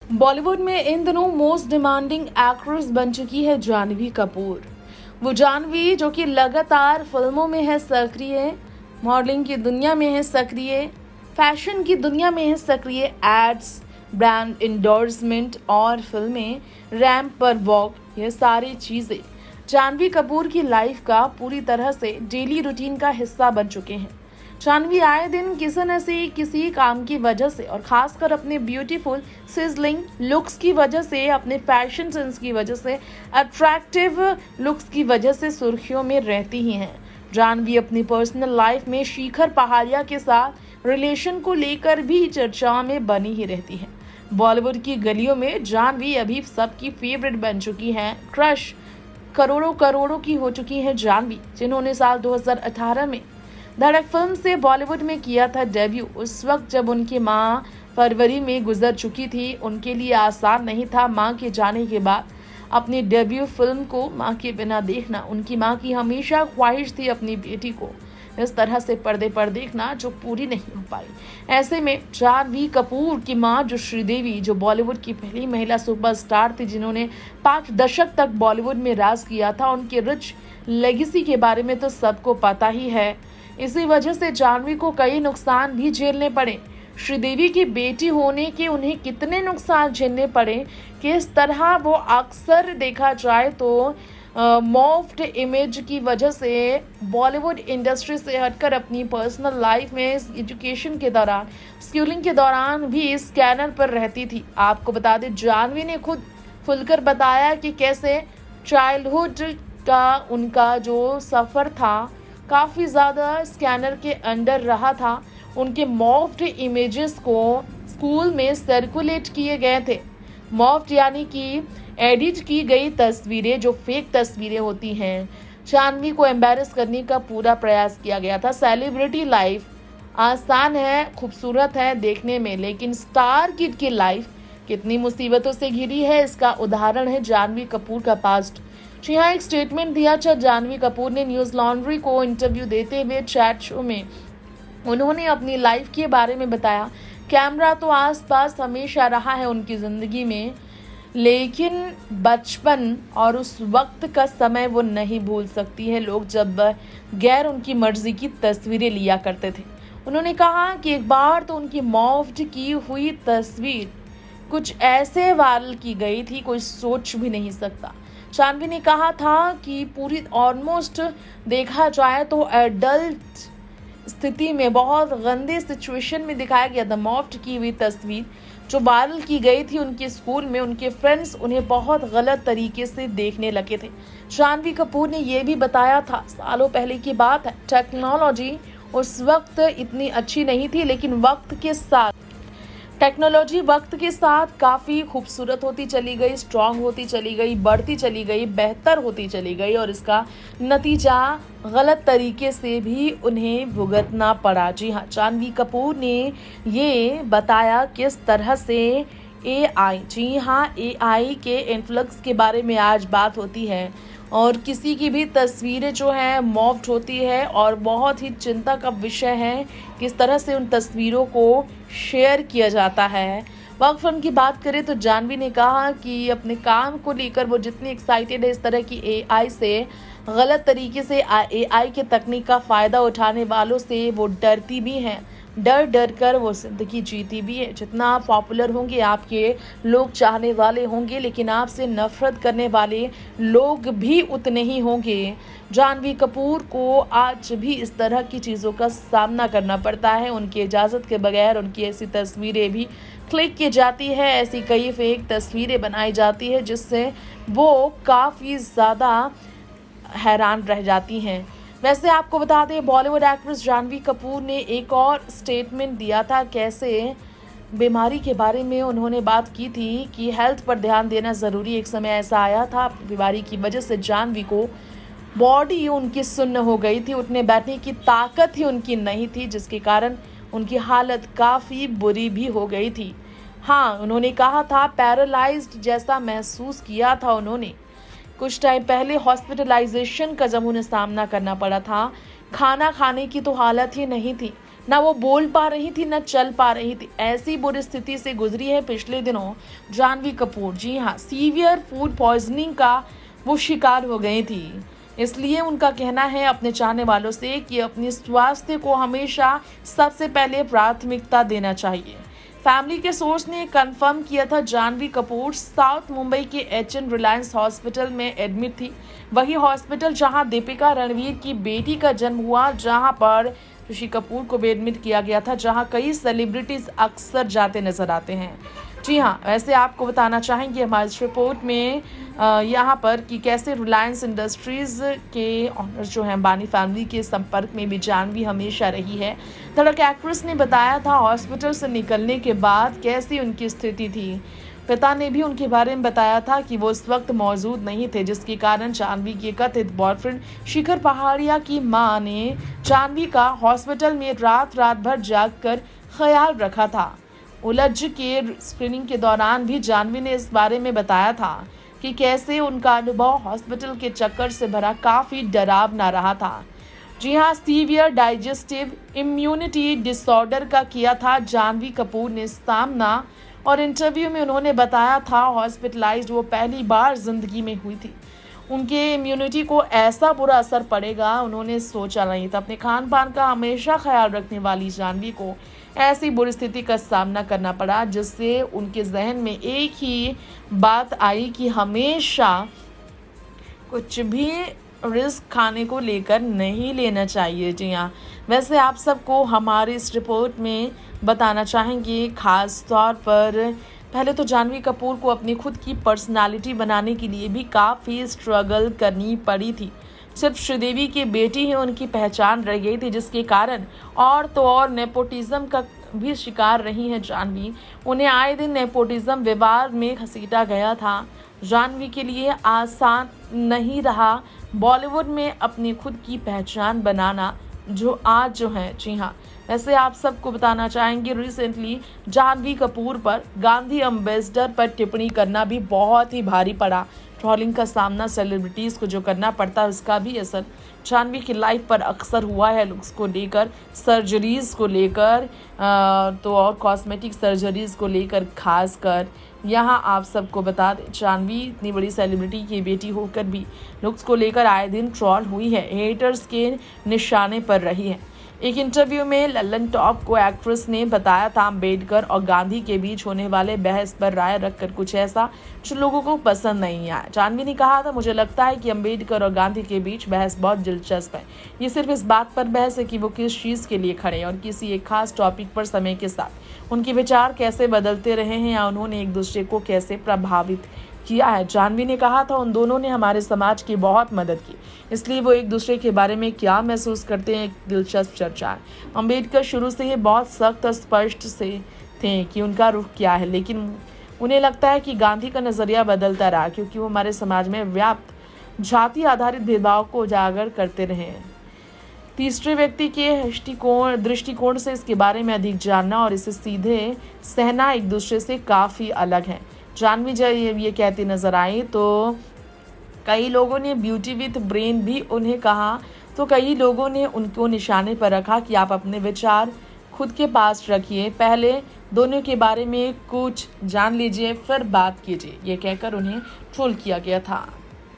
बॉलीवुड में इन दिनों most demanding actress बन चुकी है जानवी कपूर। वो जानवी जो कि लगातार फिल्मों में है सक्रिय, मॉडलिंग की दुनिया में है सक्रिय, फैशन की दुनिया में है सक्रिय, एड्स, ब्रांड इंडोर्समेंट और फिल्में, रैंप पर वॉक, ये सारी चीज़ें जानवी कपूर की लाइफ का पूरी तरह से डेली रूटीन का हिस्सा बन चुके हैं। जानवी आए दिन किसी न किसी काम की वजह से और खासकर अपने ब्यूटीफुल सिजलिंग लुक्स की वजह से, अपने फैशन सेंस की वजह से, अट्रैक्टिव लुक्स की वजह से सुर्खियों में रहती ही हैं। जानवी अपनी पर्सनल लाइफ में शिखर पहाड़िया के साथ रिलेशन को लेकर भी चर्चा में बनी ही रहती है। बॉलीवुड की गलियों में जानवी अभी सबकी फेवरेट बन चुकी हैं। क्रश करोड़ों करोड़ों की हो चुकी है जानवी, जिन्होंने साल 2018 में धड़क फिल्म से बॉलीवुड में किया था डेब्यू। उस वक्त जब उनकी मां फरवरी में गुजर चुकी थी, उनके लिए आसान नहीं था मां के जाने के बाद अपनी डेब्यू फिल्म को मां के बिना देखना। उनकी मां की हमेशा ख्वाहिश थी अपनी बेटी को इस तरह से पर्दे पर देखना, जो पूरी नहीं हो पाई। ऐसे में जानवी कपूर की मां जो श्रीदेवी, जो बॉलीवुड की पहली महिला सुपरस्टार थी जिन्होंने 5 दशक तक बॉलीवुड में राज किया था, उनके रिच लेगेसी के बारे में तो सबको पता ही है। इसी वजह से जानवी को कई नुकसान भी झेलने पड़े। श्रीदेवी की बेटी होने के उन्हें कितने नुकसान झेलने पड़े कि इस तरह वो अक्सर देखा जाए तो मॉफ्ड इमेज की वजह से बॉलीवुड इंडस्ट्री से हटकर अपनी पर्सनल लाइफ में एजुकेशन के दौरान, स्कूलिंग के दौरान भी स्कैनर पर रहती थी। आपको बता दें, जानवी ने खुद खुलकर बताया कि कैसे चाइल्डहुड का उनका जो सफ़र था काफ़ी ज़्यादा स्कैनर के अंडर रहा था। उनके मॉफ्ड इमेजेस को स्कूल में सर्कुलेट किए गए थे। मॉफ्ड यानी कि एडिट की गई तस्वीरें, जो फेक तस्वीरें होती हैं। जानवी को एम्बैरस करने का पूरा प्रयास किया गया था। सेलिब्रिटी लाइफ आसान है, खूबसूरत है देखने में, लेकिन स्टार किड की लाइफ कितनी मुसीबतों से घिरी है, इसका उदाहरण है जानवी कपूर का पास्ट। जी हाँ, एक स्टेटमेंट दिया जानवी कपूर ने न्यूज़ लॉन्ड्री को इंटरव्यू देते हुए चैट शो में। उन्होंने अपनी लाइफ के बारे में बताया, कैमरा तो आसपास हमेशा रहा है उनकी ज़िंदगी में, लेकिन बचपन और उस वक्त का समय वो नहीं भूल सकती है। लोग जब गैर उनकी मर्जी की तस्वीरें लिया करते थे। उन्होंने कहा कि एक बार तो उनकी मॉफ्ड की हुई तस्वीर कुछ ऐसे वायरल की गई थी, कोई सोच भी नहीं सकता। जानवी ने कहा था कि पूरी ऑलमोस्ट देखा जाए तो एडल्ट स्थिति में बहुत गंदे सिचुएशन में दिखाया गया था। मॉफ्ड की हुई तस्वीर जो वायरल की गई थी उनके स्कूल में, उनके फ्रेंड्स उन्हें बहुत गलत तरीके से देखने लगे थे। जानवी कपूर ने यह भी बताया था, सालों पहले की बात है, टेक्नोलॉजी उस वक्त इतनी अच्छी नहीं थी, लेकिन टेक्नोलॉजी वक्त के साथ काफ़ी खूबसूरत होती चली गई, स्ट्रांग होती चली गई, बढ़ती चली गई, बेहतर होती चली गई, और इसका नतीजा गलत तरीके से भी उन्हें भुगतना पड़ा। जी हाँ, जानवी कपूर ने ये बताया किस तरह से एआई, जी हाँ, एआई के इन्फ्लक्स के बारे में आज बात होती है और किसी की भी तस्वीरें जो हैं मॉफ्ड होती है, और बहुत ही चिंता का विषय है किस तरह से उन तस्वीरों को शेयर किया जाता है। वक्त फिल्म की बात करें तो जानवी ने कहा कि अपने काम को लेकर वो जितनी एक्साइटेड है, इस तरह की एआई से, गलत तरीके से एआई के तकनीक का फ़ायदा उठाने वालों से वो डरती भी हैं। डर कर वो ज़िंदगी जीती भी है। जितना आप पॉपुलर होंगे, आपके लोग चाहने वाले होंगे, लेकिन आपसे नफरत करने वाले लोग भी उतने ही होंगे। जानवी कपूर को आज भी इस तरह की चीज़ों का सामना करना पड़ता है। उनकी इजाज़त के बगैर उनकी ऐसी तस्वीरें भी क्लिक की जाती है, ऐसी कई फेक तस्वीरें बनाई जाती है, जिससे वो काफ़ी ज़्यादा हैरान रह जाती हैं। वैसे आपको बता दें, बॉलीवुड एक्ट्रेस जानवी कपूर ने एक और स्टेटमेंट दिया था। कैसे बीमारी के बारे में उन्होंने बात की थी कि हेल्थ पर ध्यान देना ज़रूरी। एक समय ऐसा आया था, बीमारी की वजह से जानवी को बॉडी उनकी सुन्न हो गई थी, उठने बैठने की ताकत ही उनकी नहीं थी, जिसके कारण उनकी हालत काफ़ी बुरी भी हो गई थी। हाँ, उन्होंने कहा था पैरालाइज्ड जैसा महसूस किया था उन्होंने। कुछ टाइम पहले हॉस्पिटलाइजेशन का जब उन्हें सामना करना पड़ा था, खाना खाने की तो हालत ही नहीं थी, ना वो बोल पा रही थी, ना चल पा रही थी। ऐसी बुरी स्थिति से गुजरी है पिछले दिनों जानवी कपूर। जी हाँ, सीवियर फूड पॉइजनिंग का वो शिकार हो गई थी। इसलिए उनका कहना है अपने चाहने वालों से कि अपने स्वास्थ्य को हमेशा सबसे पहले प्राथमिकता देना चाहिए। फैमिली के सोर्स ने कंफर्म किया था जानवी कपूर साउथ मुंबई के HN रिलायंस हॉस्पिटल में एडमिट थी। वही हॉस्पिटल जहां दीपिका रणवीर की बेटी का जन्म हुआ, जहां पर ऋषि कपूर को भी एडमिट किया गया था, जहां कई सेलिब्रिटीज अक्सर जाते नजर आते हैं। जी हाँ, वैसे आपको बताना चाहेंगे हमारी इस रिपोर्ट में यहाँ पर कि कैसे रिलायंस इंडस्ट्रीज़ के ऑनर जो हैं अंबानी फैमिली के संपर्क में भी जानवी हमेशा रही है। धड़क एक्ट्रेस ने बताया था हॉस्पिटल से निकलने के बाद कैसी उनकी स्थिति थी। पिता ने भी उनके बारे में बताया था कि वो उस वक्त मौजूद नहीं थे, जिसके कारण जानवी के कथित बॉयफ्रेंड शिखर पहाड़िया की मां ने जानवी का हॉस्पिटल में रात भर जागकर ख्याल रखा था। उलझ के स्क्रीनिंग के दौरान भी जानवी ने इस बारे में बताया था कि कैसे उनका अनुभव हॉस्पिटल के चक्कर से भरा काफ़ी डरावना रहा था। जी हाँ, सीवियर डाइजेस्टिव इम्यूनिटी डिसऑर्डर का किया था जानवी कपूर ने सामना, और इंटरव्यू में उन्होंने बताया था हॉस्पिटलाइज्ड वो पहली बार जिंदगी में हुई थी। उनके इम्यूनिटी को ऐसा बुरा असर पड़ेगा उन्होंने सोचा नहीं था। अपने खान पान का हमेशा ख्याल रखने वाली जानवी को ऐसी बुरी स्थिति का सामना करना पड़ा, जिससे उनके जहन में एक ही बात आई कि हमेशा कुछ भी रिस्क खाने को लेकर नहीं लेना चाहिए। जी हाँ, वैसे आप सबको हमारी इस रिपोर्ट में बताना चाहेंगे खास तौर पर पहले तो जानवी कपूर को अपनी खुद की पर्सनालिटी बनाने के लिए भी काफ़ी स्ट्रगल करनी पड़ी थी। सिर्फ श्रीदेवी की बेटी ही उनकी पहचान रह गई थी, जिसके कारण और नेपोटिज्म का भी शिकार रही हैं जानवी। उन्हें आए दिन नेपोटिज्म विवाद में घसीटा गया था। जानवी के लिए आसान नहीं रहा बॉलीवुड में अपनी खुद की पहचान बनाना जो है। जी हाँ, वैसे आप सबको बताना चाहेंगे रिसेंटली जानवी कपूर पर गांधी एम्बेसडर पर टिप्पणी करना भी बहुत ही भारी पड़ा। ट्रोलिंग का सामना सेलिब्रिटीज़ को जो करना पड़ता है, उसका भी असर जानवी की लाइफ पर अक्सर हुआ है। लुक्स को लेकर, सर्जरीज़ को लेकर, तो और कॉस्मेटिक सर्जरीज़ को लेकर खासकर। यहाँ आप सबको बता दें जानवी इतनी बड़ी सेलिब्रिटी की बेटी होकर भी लुक्स को लेकर आए दिन ट्रोल हुई है, हेटर्स के निशाने पर रही है। एक इंटरव्यू में लल्लन टॉप को एक्ट्रेस ने बताया था अम्बेडकर और गांधी के बीच होने वाले बहस पर राय रखकर कुछ ऐसा जो लोगों को पसंद नहीं आया। जानवी ने कहा था, मुझे लगता है कि अम्बेडकर और गांधी के बीच बहस बहुत दिलचस्प है। ये सिर्फ इस बात पर बहस है कि वो किस चीज़ के लिए खड़े हैं और किसी एक खास टॉपिक पर समय के साथ उनके विचार कैसे बदलते रहे हैं या उन्होंने एक दूसरे को कैसे प्रभावित किया है। जानवी ने कहा था उन दोनों ने हमारे समाज की बहुत मदद की, इसलिए वो एक दूसरे के बारे में क्या महसूस करते हैं एक दिलचस्प चर्चा है। अम्बेडकर शुरू से ही बहुत सख्त और स्पष्ट से थे कि उनका रुख क्या है, लेकिन उन्हें लगता है कि गांधी का नज़रिया बदलता रहा क्योंकि वो हमारे समाज में व्याप्त जाति आधारित भेदभाव को उजागर करते रहे। तीसरे व्यक्ति के दृष्टिकोण से इसके बारे में अधिक जानना और इसे सीधे सहना एक दूसरे से काफ़ी अलग है। जानवी जब ये कहती नजर आई तो कई लोगों ने ब्यूटी विथ ब्रेन भी उन्हें कहा, तो कई लोगों ने उनको निशाने पर रखा कि आप अपने विचार खुद के पास रखिए, पहले दोनों के बारे में कुछ जान लीजिए फिर बात कीजिए। ये कहकर उन्हें ट्रोल किया गया था।